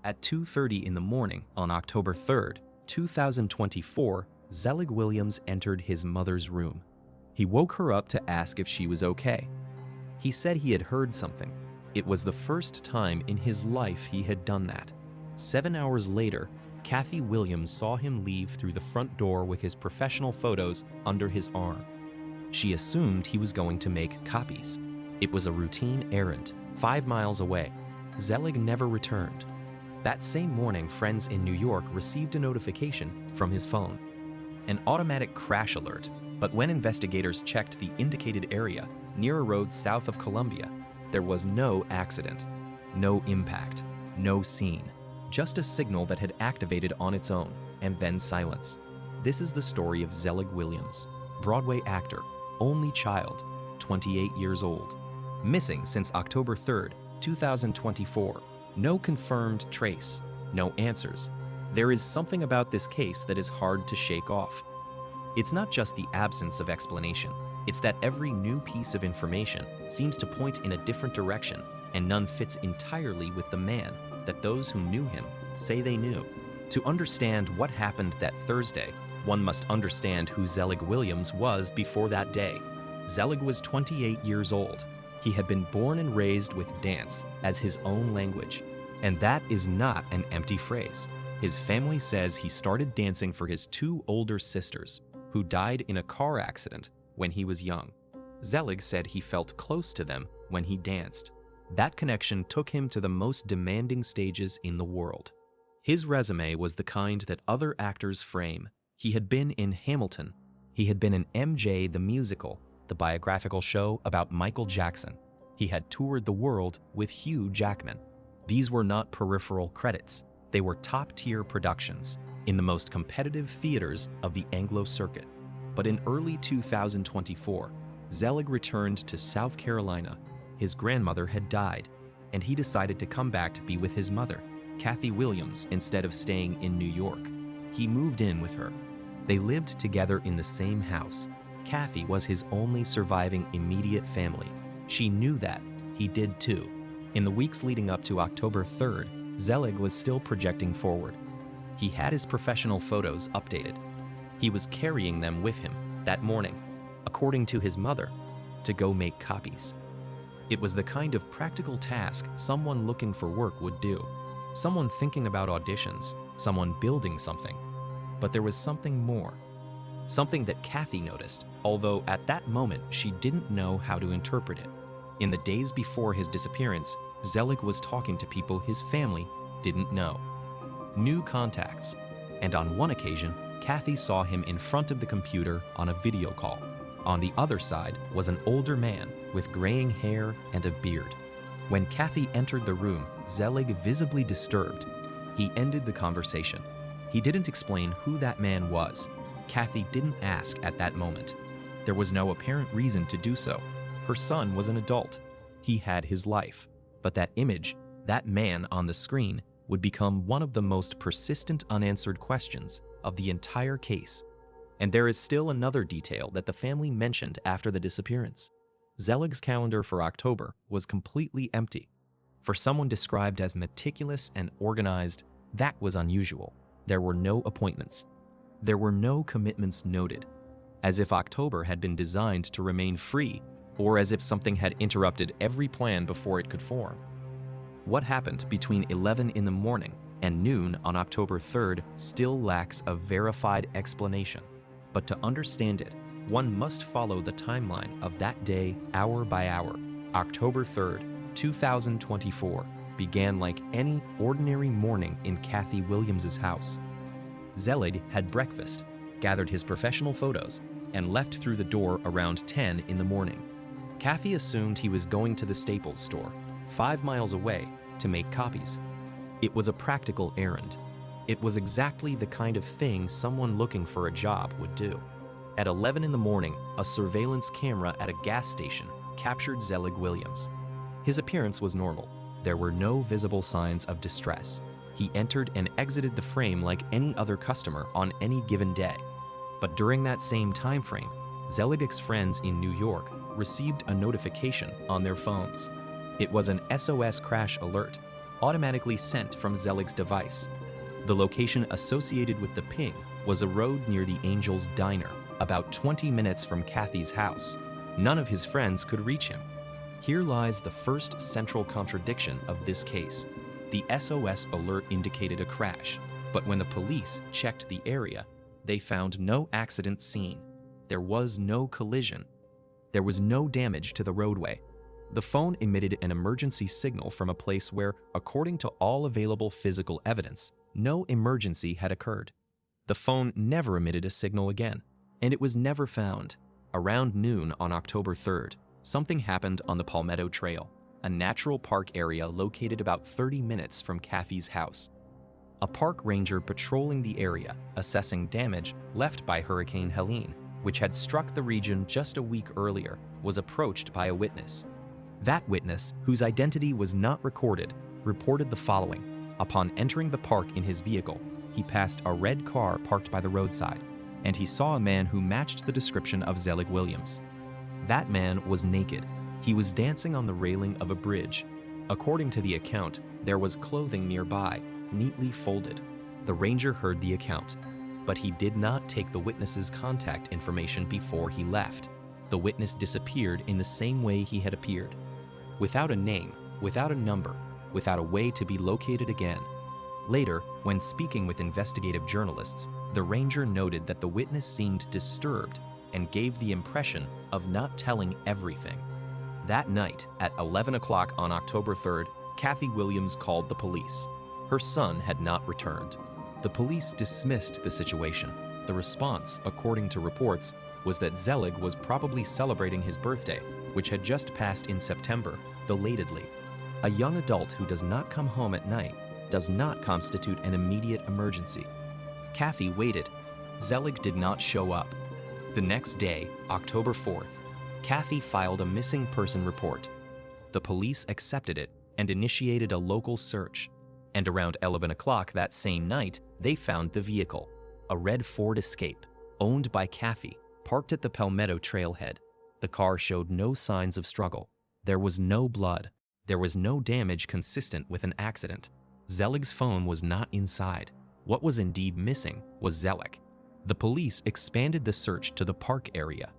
At 2:30 in the morning on October 3rd, 2024, Zelig Williams entered his mother's room. He woke her up to ask if she was okay. He said he had heard something. It was the first time in his life he had done that. 7 hours later, Kathy Williams saw him leave through the front door with his professional photos under his arm. She assumed he was going to make copies. It was a routine errand, 5 miles away. Zelig never returned. That same morning, friends in New York received a notification from his phone. An automatic crash alert, but when investigators checked the indicated area near a road south of Columbia, there was no accident, no impact, no scene, just a signal that had activated on its own, and then silence. This is the story of Zelig Williams, Broadway actor, only child, 28 years old. Missing since October 3rd, 2024. No confirmed trace, no answers. There is something about this case that is hard to shake off. It's not just the absence of explanation. It's that every new piece of information seems to point in a different direction, and none fits entirely with the man that those who knew him say they knew. To understand what happened that Thursday, one must understand who Zelig Williams was before that day. Zelig was 28 years old. He had been born and raised with dance as his own language, and that is not an empty phrase. His family says he started dancing for his 2 older sisters, who died in a car accident when he was young. Zelig said he felt close to them when he danced. That connection took him to the most demanding stages in the world. His resume was the kind that other actors frame. He had been in Hamilton. He had been in MJ the Musical, the biographical show about Michael Jackson. He had toured the world with Hugh Jackman. These were not peripheral credits. They were top-tier productions in the most competitive theaters of the Anglo circuit. But in early 2024, Zelig returned to South Carolina. His grandmother had died, and he decided to come back to be with his mother, Kathy Williams, instead of staying in New York. He moved in with her. They lived together in the same house. Kathy was his only surviving immediate family. She knew that. He did too. In the weeks leading up to October 3rd, Zelig was still projecting forward. He had his professional photos updated. He was carrying them with him that morning, according to his mother, to go make copies. It was the kind of practical task someone looking for work would do. Someone thinking about auditions, someone building something. But there was something more. Something that Kathy noticed, although at that moment she didn't know how to interpret it. In the days before his disappearance, Zelig was talking to people his family didn't know. New contacts. And on one occasion, Kathy saw him in front of the computer on a video call. On the other side was an older man with graying hair and a beard. When Kathy entered the room, Zelig visibly disturbed. He ended the conversation. He didn't explain who that man was. Kathy didn't ask at that moment. There was no apparent reason to do so. Her son was an adult. He had his life. But that image, that man on the screen, would become one of the most persistent unanswered questions of the entire case. And there is still another detail that the family mentioned after the disappearance. Zelig's calendar for October was completely empty. For someone described as meticulous and organized, that was unusual. There were no appointments. There were no commitments noted, as if October had been designed to remain free, or as if something had interrupted every plan before it could form. What happened between 11 in the morning and noon on October 3rd still lacks a verified explanation. But to understand it, one must follow the timeline of that day hour by hour. October 3rd, 2024 began like any ordinary morning in Kathy Williams's house. Zelig had breakfast, gathered his professional photos, and left through the door around 10 in the morning. Kathy assumed he was going to the Staples store, 5 miles away, to make copies. It was a practical errand. It was exactly the kind of thing someone looking for a job would do. At 11 in the morning, a surveillance camera at a gas station captured Zelig Williams. His appearance was normal. There were no visible signs of distress. He entered and exited the frame like any other customer on any given day. But during that same time frame, Zelig's friends in New York received a notification on their phones. It was an SOS crash alert. automatically sent from Zelig's device. The location associated with the ping was a road near the Angel's Diner, about 20 minutes from Kathy's house. None of his friends could reach him. Here lies the first central contradiction of this case. The SOS alert indicated a crash, but when the police checked the area, they found no accident scene. There was no collision. There was no damage to the roadway. The phone emitted an emergency signal from a place where, according to all available physical evidence, no emergency had occurred. The phone never emitted a signal again, and it was never found. Around noon on October 3rd, something happened on the Palmetto Trail, a natural park area located about 30 minutes from Kathy's house. A park ranger patrolling the area, assessing damage left by Hurricane Helene, which had struck the region just a week earlier, was approached by a witness. That witness, whose identity was not recorded, reported the following. Upon entering the park in his vehicle, he passed a red car parked by the roadside, and he saw a man who matched the description of Zelig Williams. That man was naked. He was dancing on the railing of a bridge. According to the account, there was clothing nearby, neatly folded. The ranger heard the account, but he did not take the witness's contact information before he left. The witness disappeared in the same way he had appeared, without a name, without a number, without a way to be located again. Later, when speaking with investigative journalists, the ranger noted that the witness seemed disturbed and gave the impression of not telling everything. That night, at 11 o'clock on October 3rd, Kathy Williams called the police. Her son had not returned. The police dismissed the situation. The response, according to reports, was that Zelig was probably celebrating his birthday, which had just passed in September, belatedly. A young adult who does not come home at night does not constitute an immediate emergency. Kathy waited. Zelig did not show up. The next day, October 4th, Kathy filed a missing person report. The police accepted it and initiated a local search. And around 11 o'clock that same night, they found the vehicle, a red Ford Escape, owned by Kathy, parked at the Palmetto trailhead. The car showed no signs of struggle. There was no blood. There was no damage consistent with an accident. Zelig's phone was not inside. What was indeed missing was Zelig. The police expanded the search to the park area.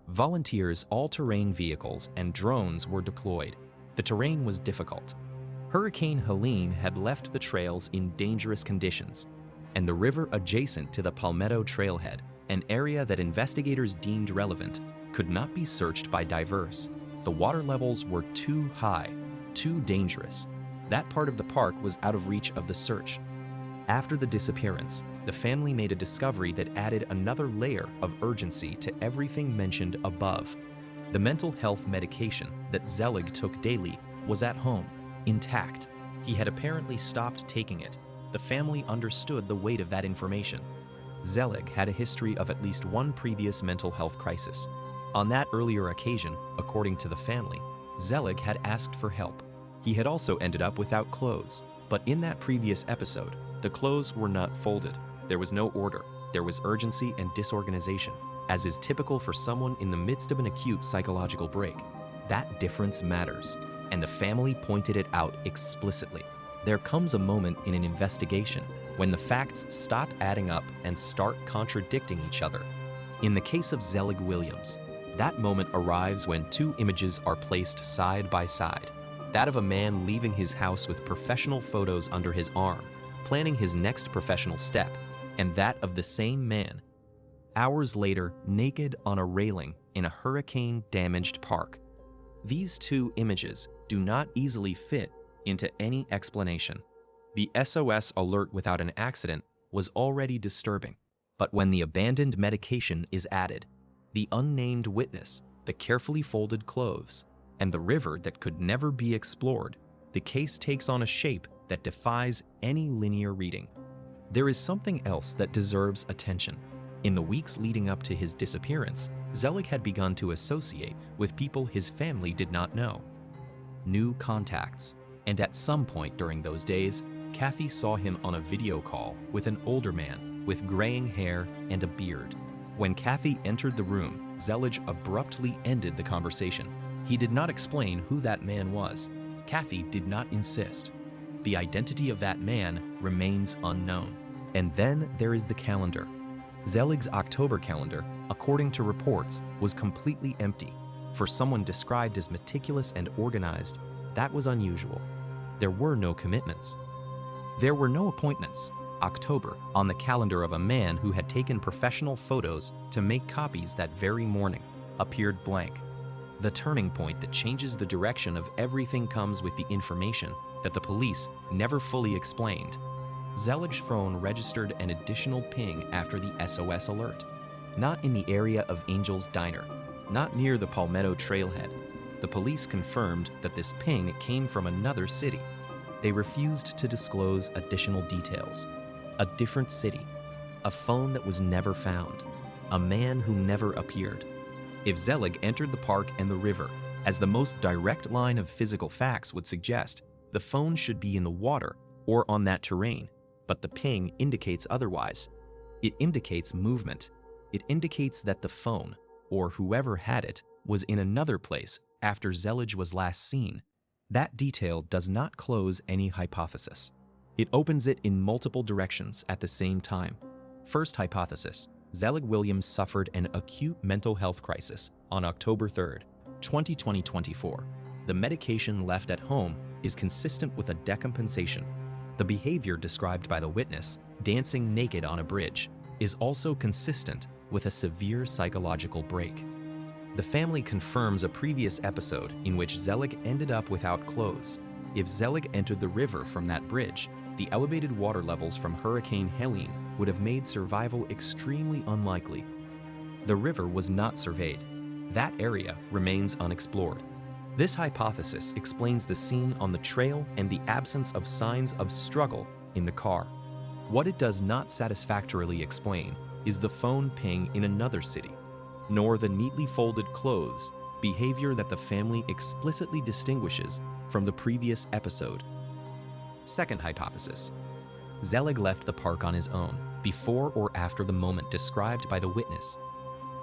Volunteers, all-terrain vehicles, and drones were deployed. The terrain was difficult. Hurricane Helene had left the trails in dangerous conditions, and the river adjacent to the Palmetto trailhead, an area that investigators deemed relevant, could not be searched by divers. The water levels were too high, too dangerous. That part of the park was out of reach of the search. After the disappearance, the family made a discovery that added another layer of urgency to everything mentioned above. The mental health medication that Zelig took daily was at home, intact. He had apparently stopped taking it. The family understood the weight of that information. Zelig had a history of at least one previous mental health crisis. On that earlier occasion, according to the family, Zelig had asked for help. He had also ended up without clothes, but in that previous episode, the clothes were not folded. There was no order. There was urgency and disorganization, as is typical for someone in the midst of an acute psychological break. That difference matters, and the family pointed it out explicitly. There comes a moment in an investigation when the facts stop adding up and start contradicting each other. In the case of Zelig Williams, that moment arrives when two images are placed side by side. That of a man leaving his house with professional photos under his arm, planning his next professional step, and that of the same man, hours later, naked on a railing in a hurricane-damaged park. These two images do not easily fit into any explanation. The SOS alert without an accident was already disturbing, but when the abandoned medication is added, the unnamed witness, the carefully folded clothes, and the river that could never be explored, the case takes on a shape that defies any linear reading. There is something else that deserves attention. In the weeks leading up to his disappearance, Zelig had begun to associate with people his family did not know. New contacts, and at some point during those days, Kathy saw him on a video call with an older man with graying hair and a beard. When Kathy entered the room, Zelig abruptly ended the conversation. He did not explain who that man was. Kathy did not insist. The identity of that man remains unknown. And then there is the calendar. Zelig's October calendar, according to reports, was completely empty. For someone described as meticulous and organized, that was unusual. There were no commitments. There were no appointments. October, on the calendar of a man who had taken professional photos to make copies that very morning, appeared blank. The turning point that changes the direction of everything comes with the information that the police never fully explained. Zelig's phone registered an additional ping after the SOS alert. Not in the area of Angel's Diner, not near the Palmetto Trailhead. The police confirmed that this ping came from another city. They refused to disclose additional details. A different city, a phone that was never found, a man who never appeared. If Zelig entered the park and the river, as the most direct line of physical facts would suggest, the phone should be in the water or on that terrain, but the ping indicates otherwise. It indicates movement. It indicates that the phone, or whoever had it, was in another place after Zelig was last seen. That detail does not close any hypothesis. It opens it in multiple directions at the same time. First hypothesis, Zelig Williams suffered an acute mental health crisis on October 3rd, 2024. The medication left at home is consistent with a decompensation. The behavior described by the witness, dancing naked on a bridge, is also consistent with a severe psychological break. The family confirms a previous episode in which Zelig ended up without clothes. If Zelig entered the river from that bridge, the elevated water levels from Hurricane Helene would have made survival extremely unlikely. The river was not surveyed. That area remains unexplored. This hypothesis explains the scene on the trail and the absence of signs of struggle in the car. What it does not satisfactorily explain is the phone ping in another city, nor the neatly folded clothes, behavior that the family explicitly distinguishes from the previous episode. Second hypothesis. Zelig left the park on his own, before or after the moment described by the witness.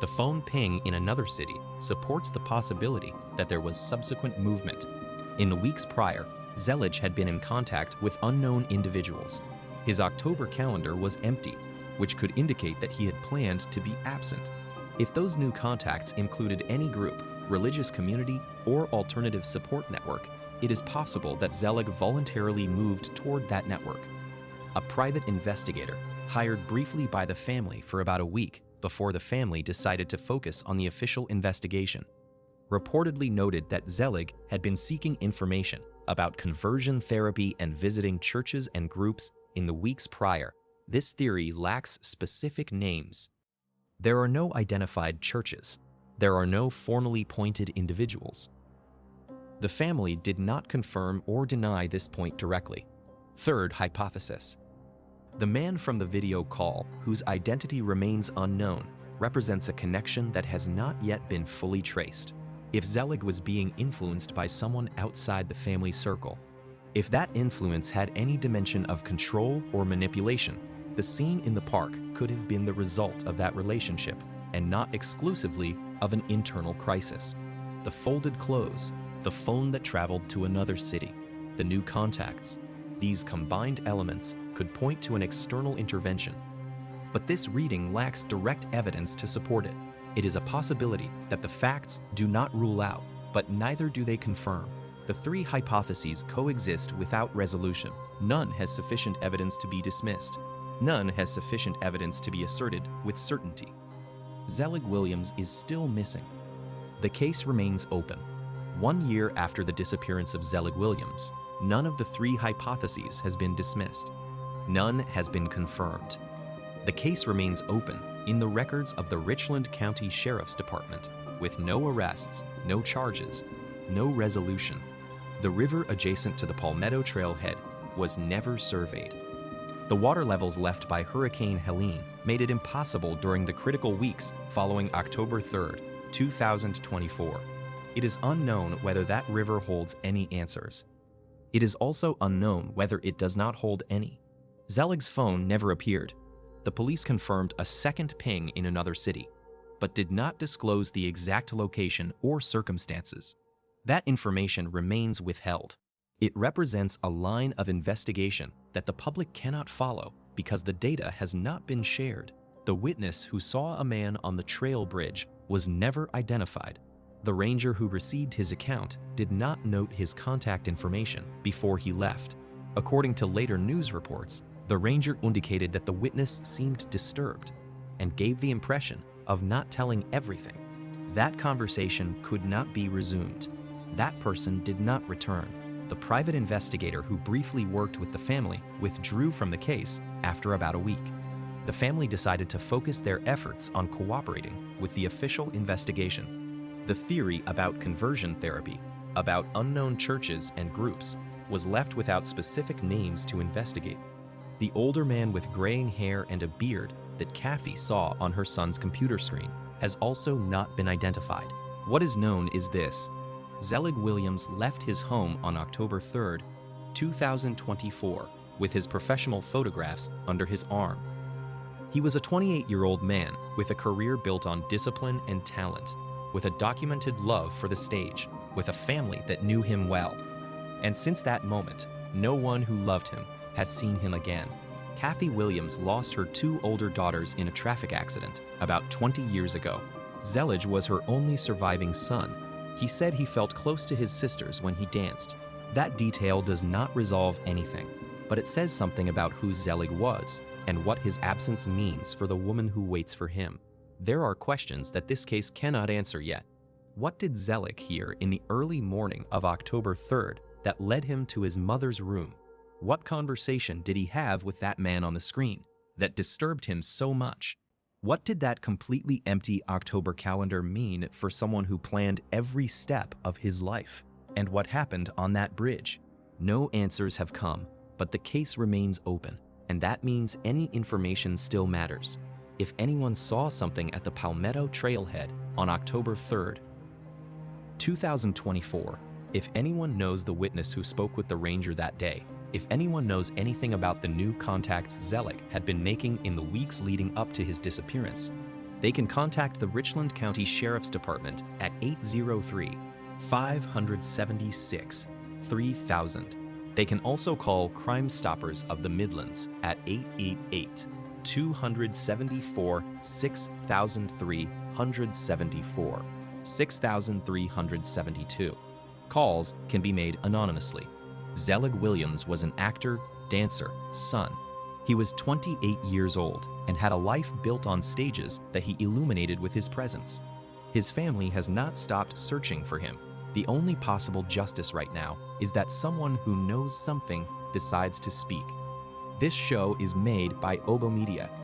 The phone ping in another city supports the possibility that there was subsequent movement. In the weeks prior, Zelig had been in contact with unknown individuals. His October calendar was empty, which could indicate that he had planned to be absent. If those new contacts included any group, religious community, or alternative support network, it is possible that Zelig voluntarily moved toward that network. A private investigator, hired briefly by the family for about a week before the family decided to focus on the official investigation, reportedly noted that Zelig had been seeking information about conversion therapy and visiting churches and groups in the weeks prior. This theory lacks specific names. There are no identified churches. There are no formally pointed individuals. The family did not confirm or deny this point directly. Third hypothesis. The man from the video call, whose identity remains unknown, represents a connection that has not yet been fully traced. If Zelig was being influenced by someone outside the family circle, if that influence had any dimension of control or manipulation, the scene in the park could have been the result of that relationship and not exclusively of an internal crisis. The folded clothes, the phone that traveled to another city, the new contacts, these combined elements could point to an external intervention. But this reading lacks direct evidence to support it. It is a possibility that the facts do not rule out, but neither do they confirm. The three hypotheses coexist without resolution. None has sufficient evidence to be dismissed. None has sufficient evidence to be asserted with certainty. Zelig Williams is still missing. The case remains open. 1 year after the disappearance of Zelig Williams, none of the three hypotheses has been dismissed. None has been confirmed. The case remains open in the records of the Richland County Sheriff's Department, with no arrests, no charges, no resolution. The river adjacent to the Palmetto Trailhead was never surveyed. The water levels left by Hurricane Helene made it impossible during the critical weeks following October 3rd, 2024. It is unknown whether that river holds any answers. It is also unknown whether it does not hold any. Zelig's phone never appeared. The police confirmed a second ping in another city, but did not disclose the exact location or circumstances. That information remains withheld. It represents a line of investigation that the public cannot follow because the data has not been shared. The witness who saw a man on the trail bridge was never identified. The ranger who received his account did not note his contact information before he left. According to later news reports, the ranger indicated that the witness seemed disturbed and gave the impression of not telling everything. That conversation could not be resumed. That person did not return. The private investigator who briefly worked with the family withdrew from the case after about a week. The family decided to focus their efforts on cooperating with the official investigation. The theory about conversion therapy, about unknown churches and groups, was left without specific names to investigate. The older man with graying hair and a beard that Kathy saw on her son's computer screen has also not been identified. What is known is this: Zelig Williams left his home on October 3, 2024, with his professional photographs under his arm. He was a 28-year-old man with a career built on discipline and talent, with a documented love for the stage, with a family that knew him well. And since that moment, no one who loved him has seen him again. Kathy Williams lost her 2 older daughters in a traffic accident about 20 years ago. Zelig was her only surviving son. He said he felt close to his sisters when he danced. That detail does not resolve anything, but it says something about who Zelig was and what his absence means for the woman who waits for him. There are questions that this case cannot answer yet. What did Zelig hear in the early morning of October 3rd that led him to his mother's room? What conversation did he have with that man on the screen that disturbed him so much? What did that completely empty October calendar mean for someone who planned every step of his life? And what happened on that bridge? No answers have come, but the case remains open, and that means any information still matters. If anyone saw something at the Palmetto Trailhead on October 3rd, 2024, if anyone knows the witness who spoke with the ranger that day, if anyone knows anything about the new contacts Zelig had been making in the weeks leading up to his disappearance, they can contact the Richland County Sheriff's Department at 803-576-3000. They can also call Crime Stoppers of the Midlands at 888-274-6374, 6372. Calls can be made anonymously. Zelig Williams was an actor, dancer, son. He was 28 years old and had a life built on stages that he illuminated with his presence. His family has not stopped searching for him. The only possible justice right now is that someone who knows something decides to speak. This show is made by Obo Media